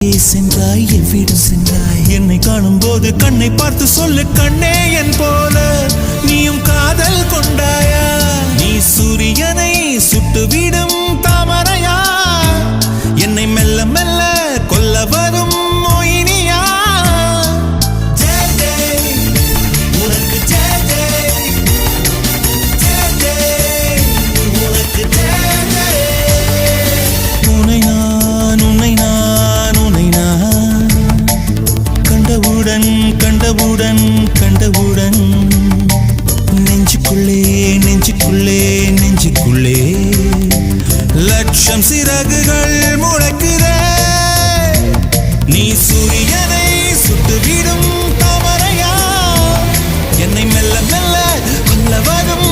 சென்றாய் எவ்விடம் சென்றாய் என்னை காணும் போது கண்ணை பார்த்து சொல்லு கண்ணே என் போல நீயும் காதல் கொண்டாயா நீ சூரியனை சுட்டுவிடும் தாமரையா என்னை மெல்ல மெல்ல கொல்ல வரும் மோகினியா ஜெய் ஜெய் உனக்கு ஜெய் ஜெய் ஜெய் ஜெய் உனக்கு ஜெய் ஜெய் உன்னை நான் உன்னை நான் உன்னை நான் கண்டவுடன் கண்டவுடன் கண்டவுடன் நெஞ்சுக்குள்ளே நெஞ்சுக்குள்ளே நெஞ்சுக்குள்ளே லட்சம் சிறகுகள் முளைக்குதே நீ சூரியனை சுட்டுவிடும் தாமரையா என்னை மெல்ல மெல்ல கொல்ல வரும்